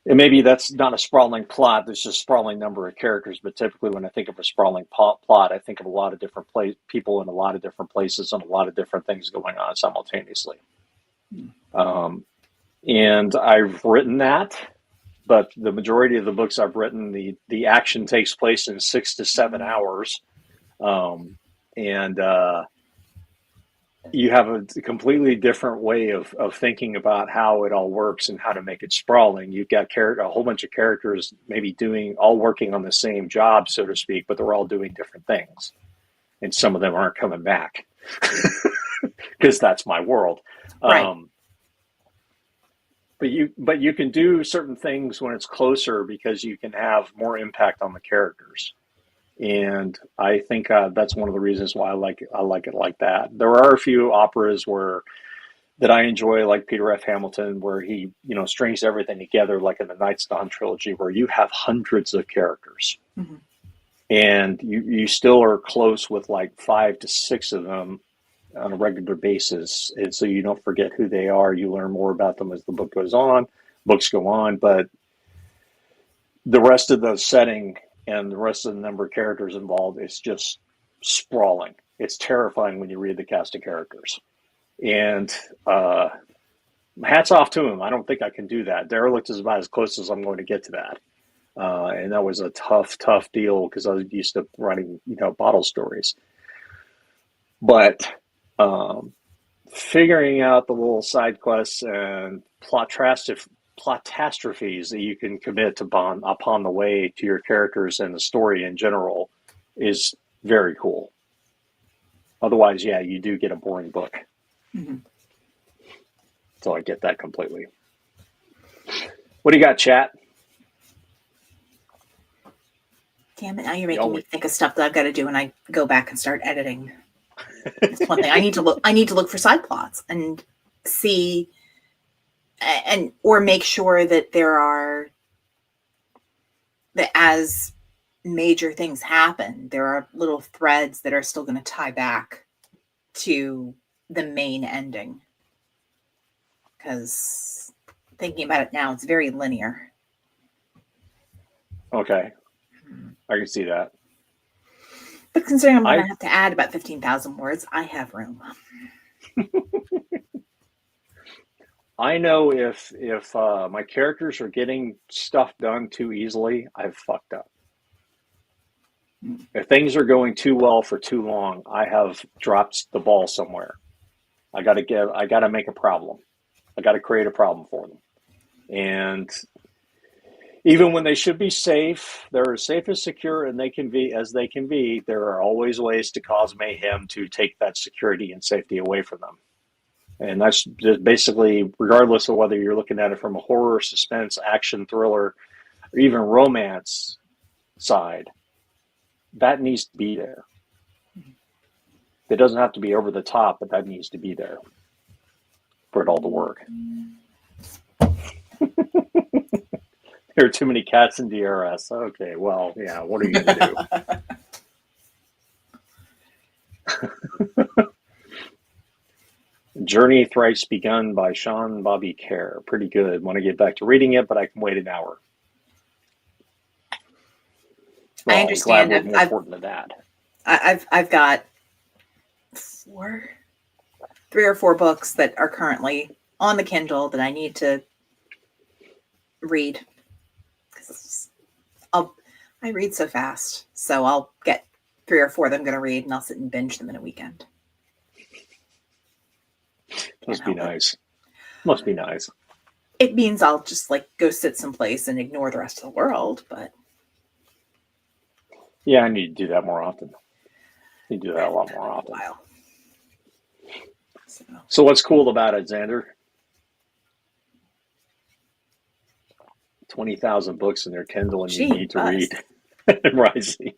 maybe that's not a sprawling plot, there's just a sprawling number of characters, but typically when I think of a sprawling plot, I think of a lot of different people in a lot of different places and a lot of different things going on simultaneously. And I've written that, but the majority of the books I've written, the action takes place in 6 to 7 hours. You have a completely different way of thinking about how it all works and how to make it sprawling. You've got a whole bunch of characters maybe all working on the same job, so to speak, but they're all doing different things. And some of them aren't coming back because that's my world. Right. But you can do certain things when it's closer because you can have more impact on the characters. And I think that's one of the reasons why I like it like that. There are a few operas that I enjoy, like Peter F. Hamilton, where he strings everything together, like in the Knights Dawn trilogy, where you have hundreds of characters, and you still are close with like 5 to 6 of them on a regular basis, and so you don't forget who they are. You learn more about them as the book goes on. Books go on, but the rest of the setting and the rest of the number of characters involved, it's just sprawling. It's terrifying when you read the cast of characters. And hats off to him. I don't think I can do that. Derelict is about as close as I'm going to get to that. And that was a tough deal because I was used to writing, bottle stories. But figuring out the little side quests and plotastrophes that you can commit upon the way to your characters and the story in general is very cool. Otherwise, yeah, you do get a boring book. So I get that completely. What do you got, chat? Damn it, now you're making me think of stuff that I've got to do when I go back and start editing. That's one thing. I need to look for side plots and see or make sure that that as major things happen, there are little threads that are still going to tie back to the main ending. Because thinking about it now, it's very linear. Okay. I can see that. But considering I'm going to have to add about 15,000 words, I have room. I know if my characters are getting stuff done too easily, I've fucked up. If things are going too well for too long, I have dropped the ball somewhere. I got to make a problem. I got to create a problem for them. And even when they should be safe, they're as safe as secure and they can be, there are always ways to cause mayhem to take that security and safety away from them. And that's just basically, regardless of whether you're looking at it from a horror, suspense, action, thriller, or even romance side, that needs to be there. It doesn't have to be over the top, but that needs to be there for it all to work. There are too many cats in DRS. Okay, well, yeah, what are you going to do? Journey Thrice Begun by Sean Bobby Kerr. Pretty good. Want to get back to reading it, but I can wait an hour. Well, I understand. I'm glad we're more important than that. I've got 3 or 4 books that are currently on the Kindle that I need to read. I read so fast, so I'll get 3 or 4 that I'm going to read, and I'll sit and binge them in a weekend. Must be nice. Must be nice. It means I'll just like go sit someplace and ignore the rest of the world, but Yeah, I need to do that more often. I need to do that a lot more often. while. So what's cool about it, Xander? 20,000 books in their Kindle, and you need to read. Rising.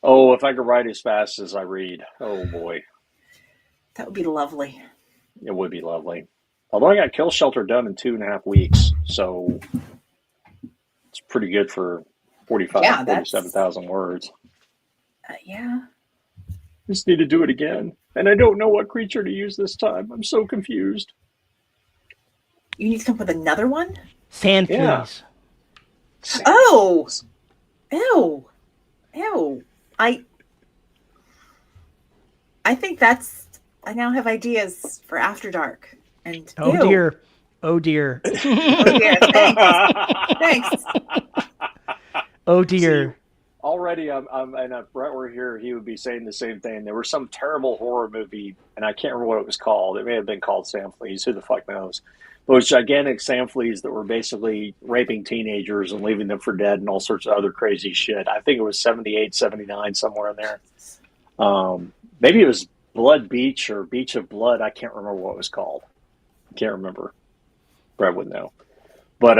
Oh, if I could write as fast as I read, oh boy, That would be lovely. it would be lovely. Although I got Kill Shelter done in 2.5 weeks, so it's pretty good for 47,000 words. Yeah. Just need to do it again, and I don't know what creature to use this time. I'm so confused. You need to come up with another one? Sand Yeah. fleas. Oh! Ew. Ew. I think I now have ideas for After Dark. And Oh ew. dear. Oh dear. Oh dear. Thanks. Oh dear. Already, and if Brett were here, he would be saying the same thing. There was some terrible horror movie, and I can't remember what it was called. It may have been called Sand Fleas. Who the fuck knows? But it was gigantic sand fleas that were basically raping teenagers and leaving them for dead and all sorts of other crazy shit. I think it was 78, 79, somewhere in there. Maybe it was Blood Beach or Beach of Blood. I can't remember what it was called. I can't remember. Brett would know. But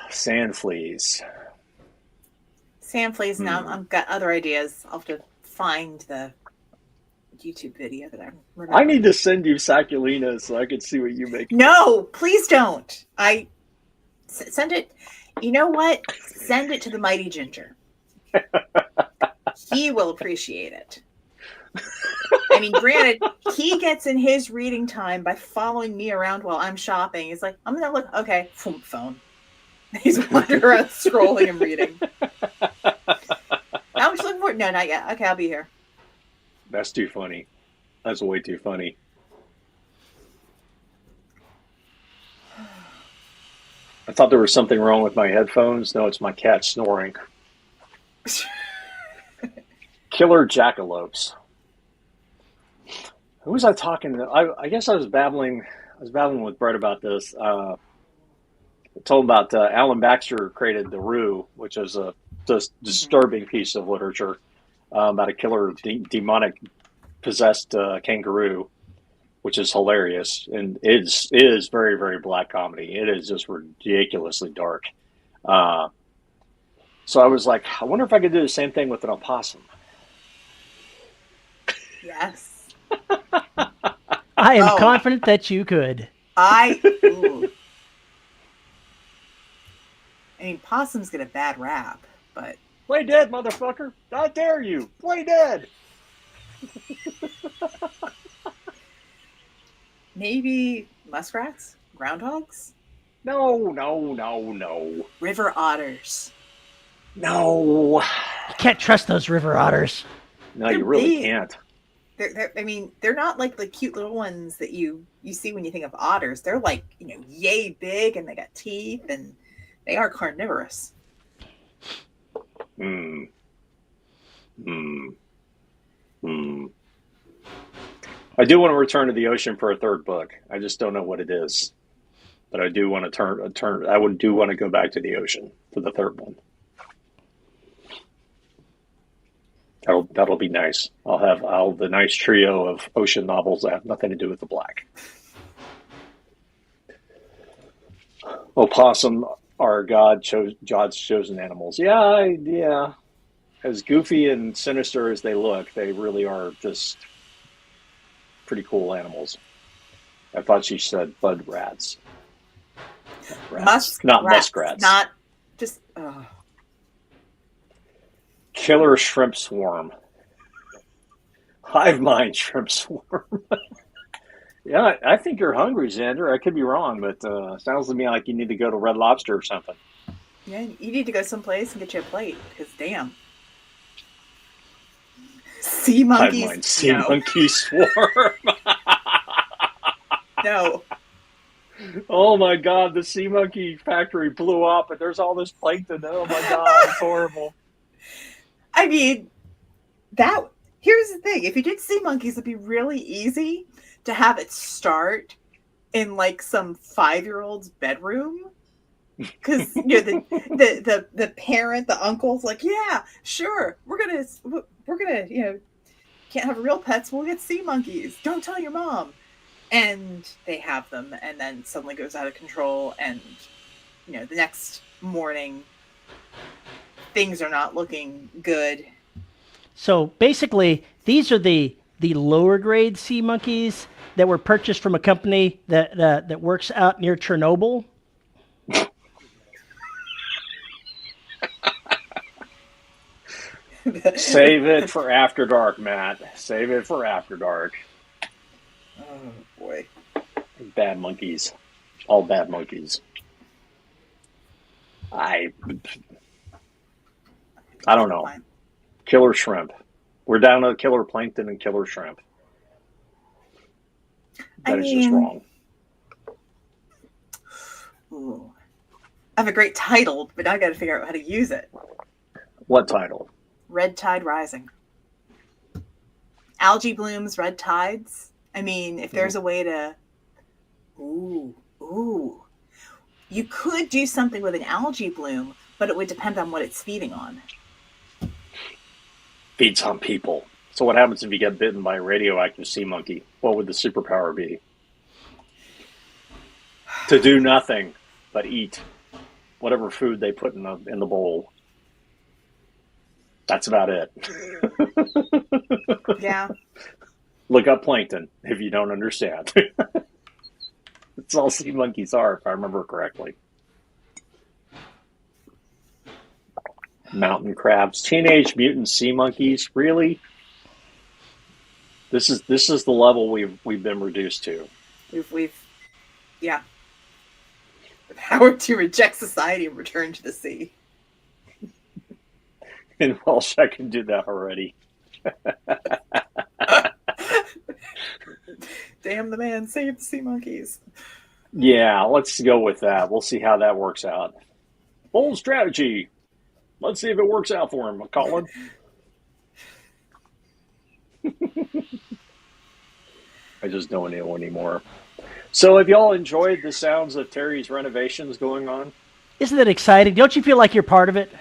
sand fleas. Sand fleas. Now I've got other ideas. I'll have to find the YouTube video that I remember. I need to send you Saculina so I can see what you make. No, please don't. Send it. You know what? Send it to the Mighty Ginger. He will appreciate it. I mean, granted, he gets in his reading time by following me around while I'm shopping. He's like, I'm going to look. Okay, phone. He's wandering around scrolling and reading. How much looking for? No, not yet. Okay, I'll be here. That's too funny. That's way too funny. I thought there was something wrong with my headphones. No, it's my cat snoring. Killer jackalopes. Who was I talking to? I guess I was babbling with Brett about this. I told him about Alan Baxter created The Rue, which is a just disturbing piece of literature about a killer demonic possessed kangaroo, which is hilarious, and it is very, very black comedy. It is just ridiculously dark. So I was like, I wonder if I could do the same thing with an opossum. Yes. I am confident that you could. I mean, possums get a bad rap, but Play dead, motherfucker! How dare you? Play dead! maybe muskrats, groundhogs, No. river otters. No. You can't trust those river otters. No, you They're really big. can't. They're not like the cute little ones that you see when you think of otters. They're like, yay big, and they got teeth, and they are carnivorous. I do want to return to the ocean for a third book. I just don't know what it is. But I do want to turn. I do want to go back to the ocean for the third one. That'll be nice. I'll have the nice trio of ocean novels that have nothing to do with the black. Opossum are God's chosen animals. Yeah. As goofy and sinister as they look, they really are just pretty cool animals. I thought she said bud rats. Not muskrats. Not just. Killer shrimp swarm. Hive mind shrimp swarm. Yeah, I think you're hungry, Xander. I could be wrong, but sounds to me like you need to go to Red Lobster or something. Yeah, you need to go someplace and get you a plate, because damn. Sea monkeys. Hive mind sea monkey swarm. No. Oh my God, the sea monkey factory blew up, and there's all this plankton. Oh my God, it's horrible. I mean, that here's the thing: if you did sea monkeys, it'd be really easy to have it start in like some 5-year-old's bedroom. Because the parent, the uncle's like, yeah, sure, we're gonna can't have real pets, we'll get sea monkeys. Don't tell your mom. And they have them, and then suddenly goes out of control, and the next morning things are not looking good. So basically, these are the lower grade sea monkeys that were purchased from a company that works out near Chernobyl. Save it for after dark, Matt. Save it for after dark. Oh boy. Bad monkeys. All bad monkeys. I don't know. Fine. Killer shrimp. We're down to killer plankton and killer shrimp. That is just wrong. Ooh. I have a great title, but now I got to figure out how to use it. What title? Red Tide Rising. Algae blooms, red tides. I mean, if there's a way to... Ooh. You could do something with an algae bloom, but it would depend on what it's feeding on. Feeds on people. So what happens if you get bitten by a radioactive sea monkey? What would the superpower be? To do nothing but eat whatever food they put in the bowl. That's about it. Yeah. Look up plankton if you don't understand. That's all sea monkeys are, if I remember correctly. Mountain crabs, teenage mutant sea monkeys. Really? This is the level we've been reduced to. We've the power to reject society and return to the sea. In Welsh, I can do that already. Damn the man, save the sea monkeys. Yeah, let's go with that. We'll see how that works out. Bold strategy. Let's see if it works out for him, Colin. I just don't know anymore. So have y'all enjoyed the sounds of Terry's renovations going on? Isn't that exciting? Don't you feel like you're part of it?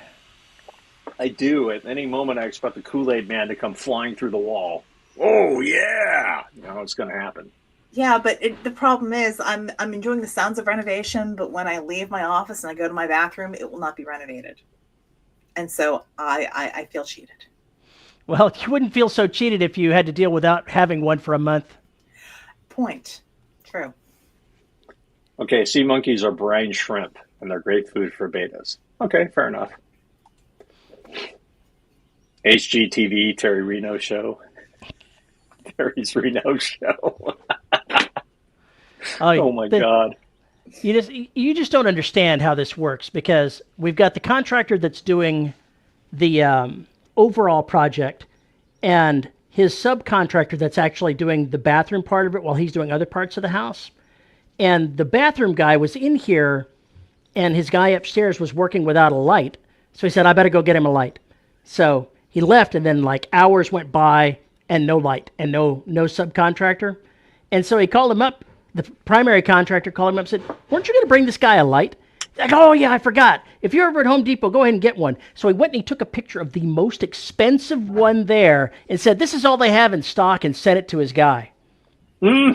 I do. At any moment, I expect the Kool-Aid Man to come flying through the wall. Oh, yeah! It's going to happen. Yeah, but the problem is I'm enjoying the sounds of renovation, but when I leave my office and I go to my bathroom, it will not be renovated. And so I feel cheated. Well, you wouldn't feel so cheated if you had to deal without having one for a month. Point. True. Okay, sea monkeys are brine shrimp, and they're great food for betas. Okay, fair enough. HGTV, Terry Reno Show. Terry's Reno Show. Oh my God. You just don't understand how this works, because we've got the contractor that's doing the overall project, and his subcontractor that's actually doing the bathroom part of it while he's doing other parts of the house. And the bathroom guy was in here, and his guy upstairs was working without a light. So he said, I better go get him a light. So he left, and then like hours went by and no light and no subcontractor. And so he called him up. The primary contractor called him up and said, weren't you going to bring this guy a light? Like, oh, yeah, I forgot. If you're ever at Home Depot, go ahead and get one. So he went and he took a picture of the most expensive one there and said, this is all they have in stock, and sent it to his guy. He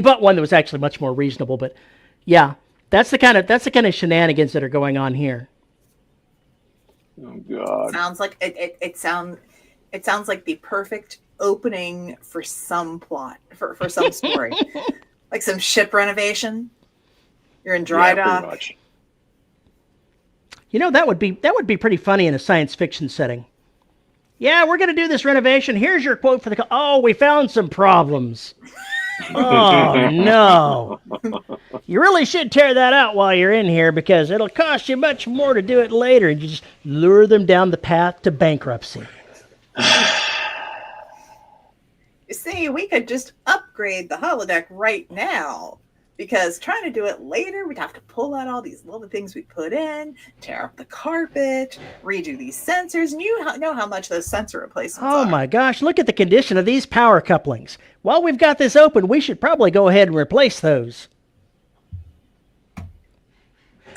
bought one that was actually much more reasonable, but yeah, that's the kind of shenanigans that are going on here. Oh God! Sounds like it sounds like the perfect opening for some plot for some story, like some ship renovation. You're in dry dock. Much. That would be pretty funny in a science fiction setting. Yeah, we're going to do this renovation. Here's your quote for the... Oh, we found some problems. Oh, no. You really should tear that out while you're in here, because it'll cost you much more to do it later. And you just lure them down the path to bankruptcy. You see, we could just upgrade the holodeck right now. Because trying to do it later, we'd have to pull out all these little things we put in, tear up the carpet, redo these sensors, and you know how much those sensor replacements Oh are. my gosh, look at the condition of these power couplings. While we've got this open, we should probably go ahead and replace those.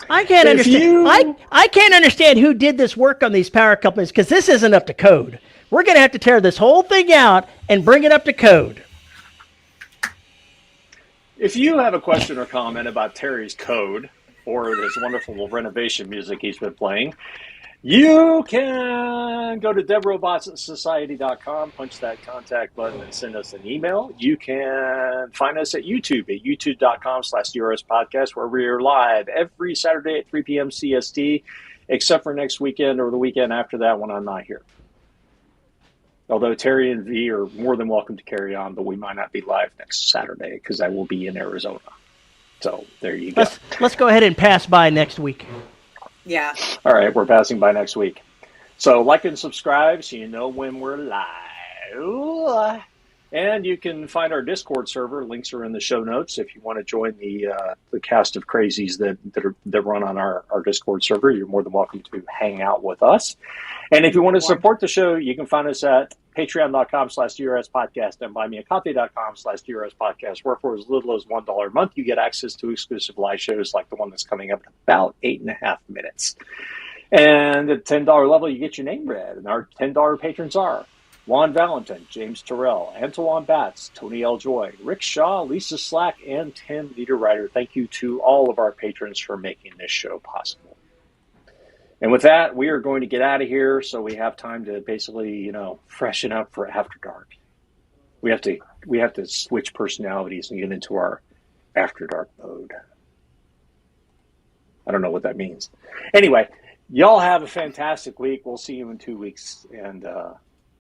I can't understand. I can't understand who did this work on these power couplings because this isn't up to code. We're going to have to tear this whole thing out and bring it up to code. If you have a question or comment about Terry's code or this wonderful renovation music he's been playing, you can go to deadrobotsociety.com, punch that contact button, and send us an email. You can find us at youtube.com/DRS Podcast, where we are live every Saturday at 3 p.m. CST, except for next weekend or the weekend after that when I'm not here. Although Terry and V are more than welcome to carry on, but we might not be live next Saturday because I will be in Arizona. So there you go. Let's go ahead and pass by next week. Yeah. All right, we're passing by next week. So like and subscribe so you know when we're live. And you can find our Discord server. Links are in the show notes. If you want to join the cast of crazies that run on our Discord server, you're more than welcome to hang out with us. And if you want to support the show, you can find us at patreon.com/DRS podcast and buymeacoffee.com/DRS podcast, where for as little as $1 a month, you get access to exclusive live shows like the one that's coming up in about 8.5 minutes. And at the $10 level, you get your name read. And our $10 patrons are Juan Valentin, James Terrell, Antoine Batts, Tony L. Joy, Rick Shaw, Lisa Slack, and Tim Niederreiter. Thank you to all of our patrons for making this show possible. And with that, we are going to get out of here so we have time to basically, freshen up for After Dark. We have to switch personalities and get into our After Dark mode. I don't know what that means. Anyway, y'all have a fantastic week. We'll see you in 2 weeks. And